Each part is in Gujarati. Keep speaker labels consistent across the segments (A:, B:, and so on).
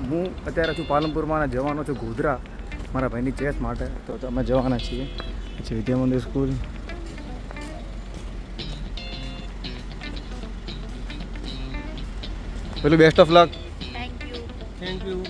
A: હું અત્યારે છું પાલનપુરમાં અને જવાનો છું ગોધરા મારા ભાઈની ચેસ માટે. તો અમે જવાના છીએ પછી વિદ્યા મંદિર સ્કૂલ. પેલું best of luck.
B: Thank you.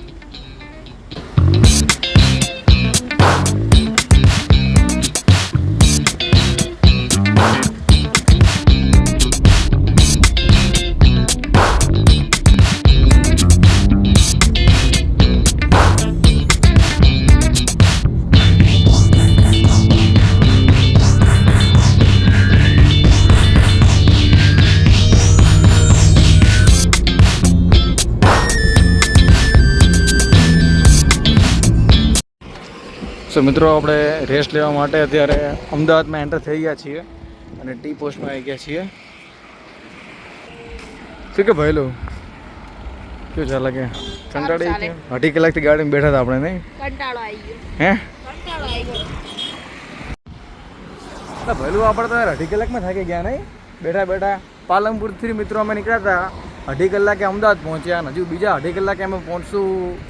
A: So મિત્રો આપણે રેસ્ટ લેવા માટે અત્યારે અમદાવાદમાં એન્ટર થઈ ગયા છીએ અને ટી પોસ્ટમાં આવી ગયા છીએ. શું કે ભાઈલું શું ચાલે કે કંટાળી ગયો? અઢી કલાકથી ગાડીમાં બેઠા હતા આપણે, નહીં?
B: કંટાળો આવી ગયો.
A: હે
B: કંટાળો આવી ગયો.
A: ભાઈલું આપણે તો અઢી કલાકમાં થાકી ગયા, નહીં? બેઠા બેઠા પાલનપુરથી મિત્રો અમે નીકળ્યા હતા, અઢી કલાકે અમદાવાદ પહોંચ્યા અને હજુ બીજા અઢી કલાકે અમે પહોંચશું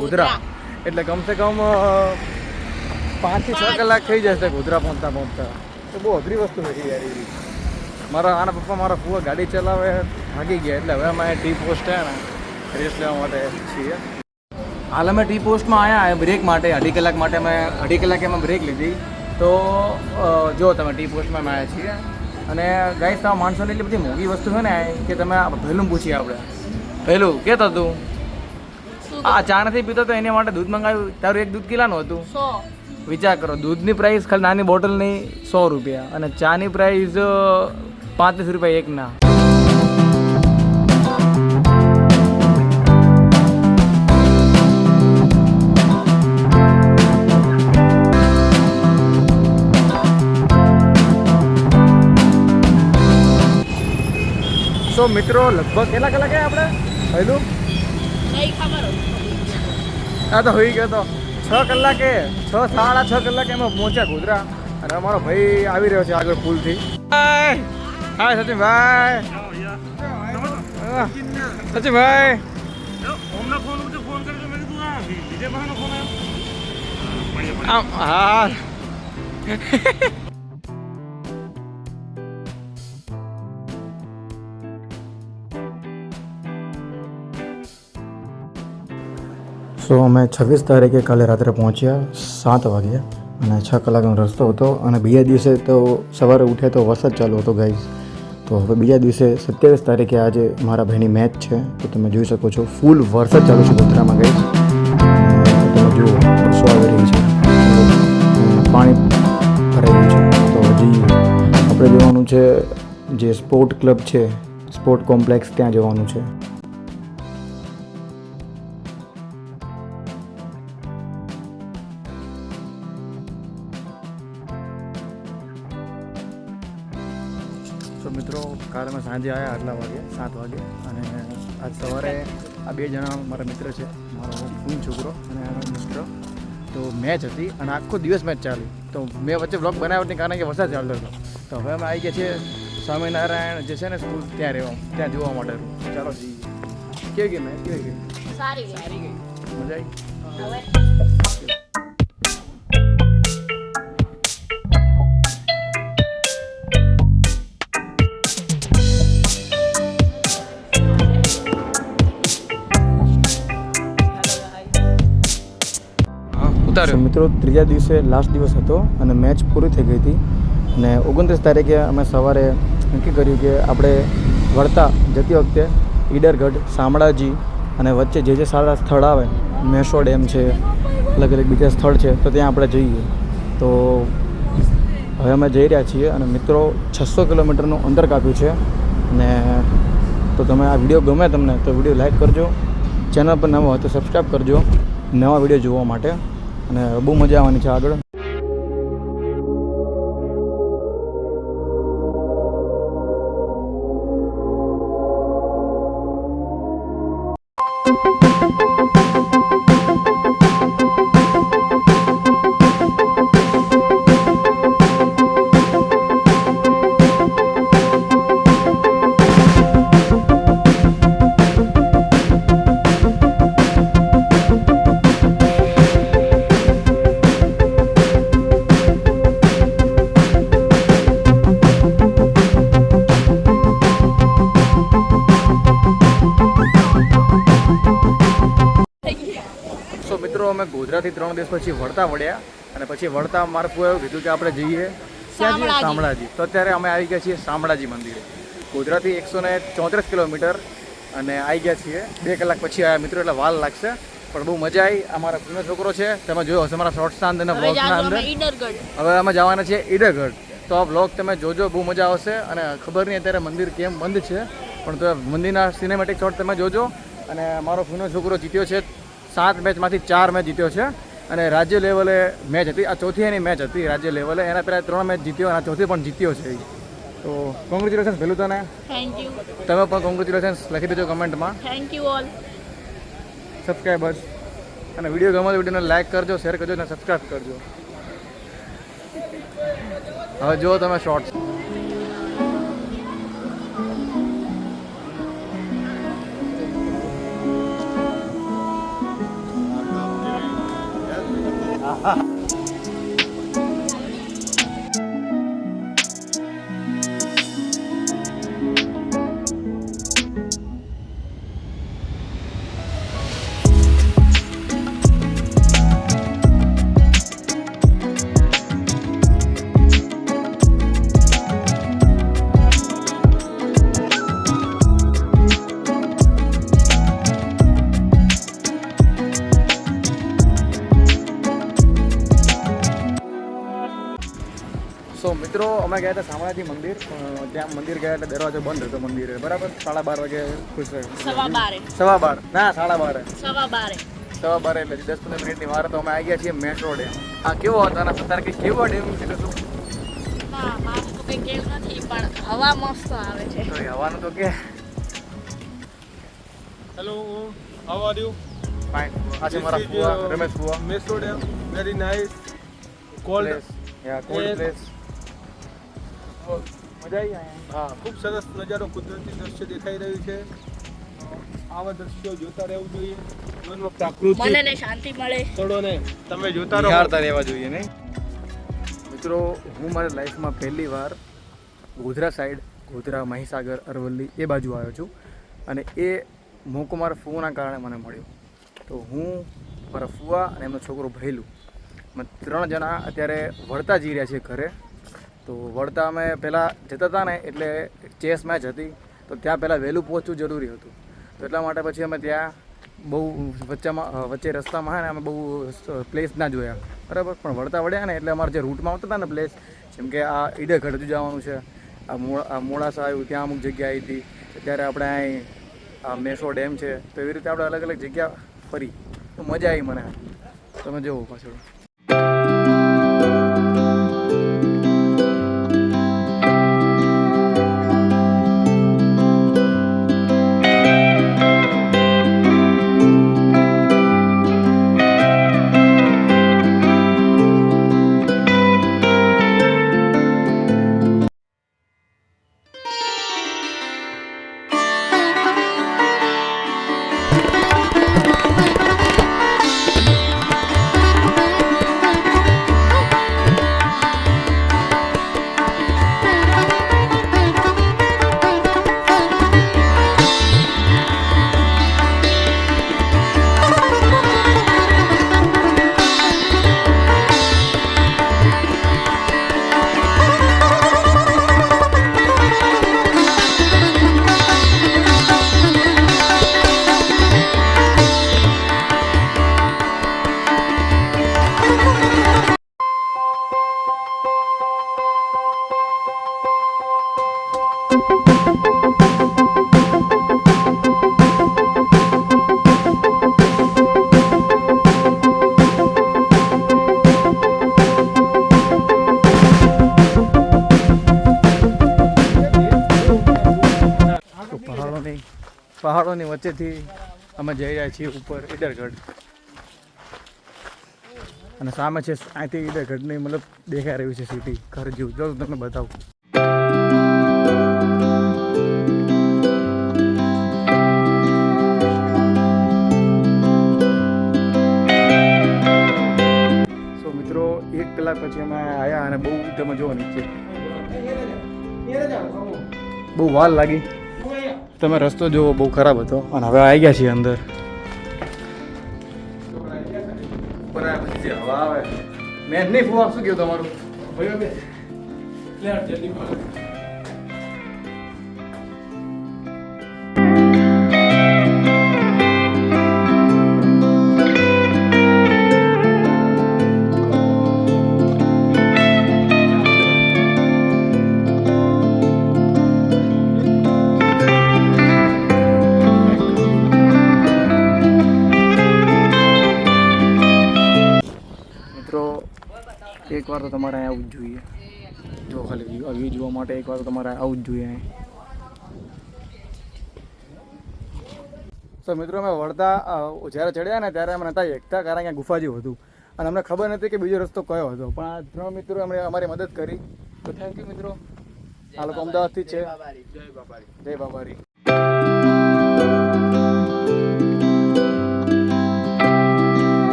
A: ગોધરા. એટલે કમસે કમ 5 થી 6 કલાક થઈ જશે ગોધરા પહોંચતા પહોંચતા. તો બહુ અઘરી વસ્તુ થઈ યાર. મારા આના પપ્પા મારા ફુવા ગાડી ચલાવે ભાગી ગયા એટલે હવે અમે ટી પોસ્ટ છે ને રેસ્ટ લેવા માટે છીએ. હાલ અમે ટી પોસ્ટમાં આવ્યા બ્રેક માટે. અઢી કલાક માટે અઢી કલાકે અમે બ્રેક લીધી. તો જો તમે ટી પોસ્ટમાં અમે આવ્યા છીએ અને ગાઈસ તમારા માણસોને એટલી બધી મોંઘી વસ્તુ છે ને કે તમે પહેલું પૂછીએ આપણે. પહેલું કહેતો તું આ ચા નથી પીતો તો એની માટે દૂધ મંગાવ્યું. તારું એક દૂધ કેટલાનું હતું?
B: 100.
A: વિચાર કરો, દૂધની પ્રાઇસ ખાલી નાની બોટલની 100 રૂપિયા અને ચાની પ્રાઇસ 35 રૂપિયા એકના. સો મિત્રો લગભગ કેટલા કલાકે આપણે પહેલું
B: નહીં ખબર.
A: આ તો હોઈ ગયો તો 6 કલાકે 6-6.5 કલાકે અમે પહોંચ્યા ગોધરા અને અમારો ભાઈ આવી રહ્યો છે આગળ પુલથી. હાય સચિનભાઈ. સચિનભાઈ હા. સો અમે 26 તારીખે કાલે રાત્રે પહોંચ્યા 7 વાગે અને 6 કલાકનો રસ્તો હતો અને બીજા દિવસે તો સવારે ઉઠ્યા તો વરસાદ ચાલુ હતો ગાઈઝ. તો હવે બીજા દિવસે 27 તારીખે આજે મારા ભાઈની મેચ છે. તો તમે જોઈ શકો છો ફૂલ વરસાદ ચાલુ છે ગોધરામાં ગાઈઝ. તમે જુઓ બસો આવી રહી છે, પાણી ભરાઈ રહ્યું છે. તો હજી આપણે જવાનું છે જે સ્પોર્ટ ક્લબ છે, સ્પોર્ટ કોમ્પ્લેક્સ, ત્યાં જવાનું છે. તો મિત્રો કાલે અમે સાંજે આવ્યા આટલા વાગે 7 વાગે અને આજ સવારે આ 2 જણા મારા મિત્ર છે, મારો ફૂન છોકરો અને આનો મિત્ર. તો મેચ હતી અને આખો દિવસ મેચ ચાલી. તો મેં વચ્ચે બ્લોગ બનાવ્યો નહીં કારણ કે વરસાદ ચાલતો હતો. તો હવે અમે આવી ગયા છીએ સ્વામિનારાયણ જે છે ને સ્કૂલ ત્યાં જોવા માટે. ચાલો જઈએ. કેવી ગઈ મેચ? કેવી ગઈ?
B: સારી ગઈ.
A: મજા આવી?
B: હવે
A: મિત્રો ત્રીજા દિવસે લાસ્ટ દિવસ હતો અને મેચ પૂરી થઈ ગઈ હતી અને 29 તારીખે અમે સવારે નક્કી કર્યું કે આપણે વળતા જતી વખતે ઈડરગઢ, શામળાજી અને વચ્ચે જે સારા સ્થળ આવે, મેસો ડેમ છે, અલગ અલગ બીજા સ્થળ છે, તો ત્યાં આપણે જઈએ. તો હવે અમે જઈ રહ્યા છીએ અને મિત્રો 600 કિલોમીટરનું અંતર કાપ્યું છે. અને તો તમે આ વિડીયો ગમે તમને તો વિડીયો લાઈક કરજો, ચેનલ પર નવો હોય તો સબસ્ક્રાઈબ કરજો નવા વિડીયો જોવા માટે. અને બહુ મજા આવવાની છે આગળ. મિત્રો અમે ગોધરાથી 3 દિવસ પછી વળતા વળ્યા અને પછી વળતા મારે ફૂએ એવું કીધું કે આપણે જઈએ ક્યાં જઈએ? શામળાજી. તો અત્યારે અમે આવી ગયા છીએ શામળાજી મંદિરે. ગોધરાથી 134 કિલોમીટર અને આવી ગયા છીએ 2 કલાક પછી આવ્યા મિત્રો, એટલે વાર લાગશે પણ બહુ મજા આવી. અમારા ફૂનો છોકરો છે, તમે જોયો હશે મારા શોર્ટ્સના અંદર અને બ્લોગના અંદર. હવે અમે જવાના છીએ ઈડરગઢ. તો આ બ્લોગ તમે જોજો, બહુ મજા આવશે. અને ખબર નહીં અત્યારે મંદિર કેમ બંધ છે, પણ તો મંદિરના સિનેમેટિક શોટ તમે જોજો. અને મારો ફૂનો છોકરો જીત્યો છે 7 મેચમાંથી 4 મેચ જીત્યો છે અને રાજ્ય લેવલે મેચ હતી. આ ચોથી એની મેચ હતી રાજ્ય લેવલે. એના પહેલાં 3 મેચ જીત્યો અને આ ચોથી પણ જીત્યો છે. તો કોંગ્રેચ્યુલેશન્સ પહેલું તને.
B: Thank you.
A: તમે પણ કોંગ્રેચ્યુલેશન્સ લખી દેજો કમેન્ટમાં.
B: Thank you all
A: subscribers. અને વિડીયો ગમે તો વિડીયોને લાઈક કરજો, શેર કરજો અને સબસ્ક્રાઈબ કરજો. હવે જુઓ તમે શોર્ટ્સ. સો મિત્રો અમે ગયા હતા શામળાજી મંદિર. ત્યાં મંદિર ગયા એટલે દરવાજો બંધ હતો મંદિરે, બરાબર. 12:30 વાગે ખુશ થયો.
B: 12:15
A: 12:15 ના 12:30
B: 12:15
A: 12:15 એટલે 10-15 મિનિટની વાર. તો અમે આવી ગયા છીએ મેટ્રો ડેમ. આ કેવો હતો અને તારે કંઈ કેવો ડેમ છે કે શું?
B: ના મારે તો કંઈ કેવું નથી, પણ હવા મસ્ત આવે છે.
A: તો એ હવાનું તો કે
C: Hello, how are you?
A: Fine. આ છે મારા ફુવા રમેશ ફુવા.
C: Metro Dam, very nice. Cold.
A: Place યા કોલ્ડ
C: Yes.
A: પ્લેસ. મજા આવી અહીંયા.
C: હા, ખૂબ સરસ નજારો, કુદરતી દ્રશ્ય દેખાઈ રહ્યું છે. આવા દ્રશ્યો જોતા રહેવું જોઈએ. જીવનમાં પ્રાકૃતિક
B: મનને શાંતિ મળે.
C: સ્થળોને તમે જોતા રહો.
A: નિહાળતા રહેવા જોઈએ નહીં. મિત્રો હું મારી લાઈફમાં પહેલી વાર ગોધરા સાઈડ, ગોધરા, મહીસાગર, અરવલ્લી એ બાજુ આવ્યો છું. અને એ મોકો મારા ફુવાના કારણે મને મળ્યો. તો હું, મારા ફુવા અને એમનો છોકરો ભૈલું, અમે 3 જણા અત્યારે વળતા જઈ રહ્યા છીએ ઘરે. તો વળતા અમે પહેલાં જતા હતા ને એટલે ચેસ મેચ હતી, તો ત્યાં પહેલાં વહેલું પહોંચવું જરૂરી હતું. તો એટલા માટે પછી અમે ત્યાં બહુ વચ્ચે રસ્તામાં હે ને અમે બહુ પ્લેસ ના જોયા, બરાબર. પણ વળતા વળ્યા ને એટલે અમારે જે રૂટમાં આવતા હતા ને પ્લેસ, જેમ કે આ ઈડરગઢ હજુ જવાનું છે, આ મોડાસા આવ્યું, ત્યાં અમુક જગ્યા આવી હતી. ત્યારે આપણે અહીં આ મેસો ડેમ છે, તો એવી રીતે આપણે અલગ અલગ જગ્યા ફરી. તો મજા આવી મને. તમે જુઓ પાછળ. પહાડોની વચ્ચેથી અમે જઈ રહ્યા છીએ ઉપર ઈડરગઢ. અને સામે છે અહીંથી ઈડરગઢની મતલબ દેખાઈ રહ્યું છે સિટી, ઘર જેવું. જો તમને બતાવું. સો મિત્રો 1 કલાક પછી અમે આવ્યા અને બહુ તમે જુઓ નીચે બહુ વાર લાગી. તમે રસ્તો જુઓ, બહુ ખરાબ હતો. અને હવે આવી ગયા છીએ અંદર. ઉપર આવ્યા પછી જે હવા આવે મેં નહીં ફુવા શું કહ્યું તમારું
C: ભાઈઓ બે લે જલ્દી માં
A: મિત્રો એકવાર તો તમારે અહીંયા આવવું જ જોઈએ જો ખાલી વ્યૂ જોવા માટે એકવાર તો તમારે આવવું જ જોઈએ અહીં તો મિત્રો અમે વળતા જ્યારે ચડ્યા ને ત્યારે અમે નહોતા એકતા કારણ કે ગુફા જેવું હતું અને અમને ખબર નથી કે બીજો રસ્તો કયો હતો પણ આ 3 મિત્રો અમને અમારી મદદ કરી તો થેન્ક યુ મિત્રો આ લોકો અમદાવાદથી જ છે જય બાબારી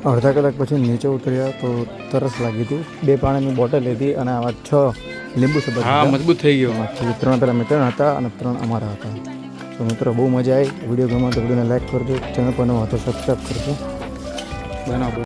A: અડધા કલાક પછી નીચે ઉતર્યા તો તરસ લાગી હતી 2 પાણીની બોટલ લીધી અને આવા 6 લીંબુ શરબત
C: મજબૂત થઈ ગયો
A: 3 પેલા મિત્ર હતા અને 3 અમારા હતા તો મિત્રો બહુ મજા આવી વિડીયો ગમે તો વિડીયોને લાઈક કરજો ચેનલ પર નવો તો સબસ્ક્રાઈબ કરજો બનાવો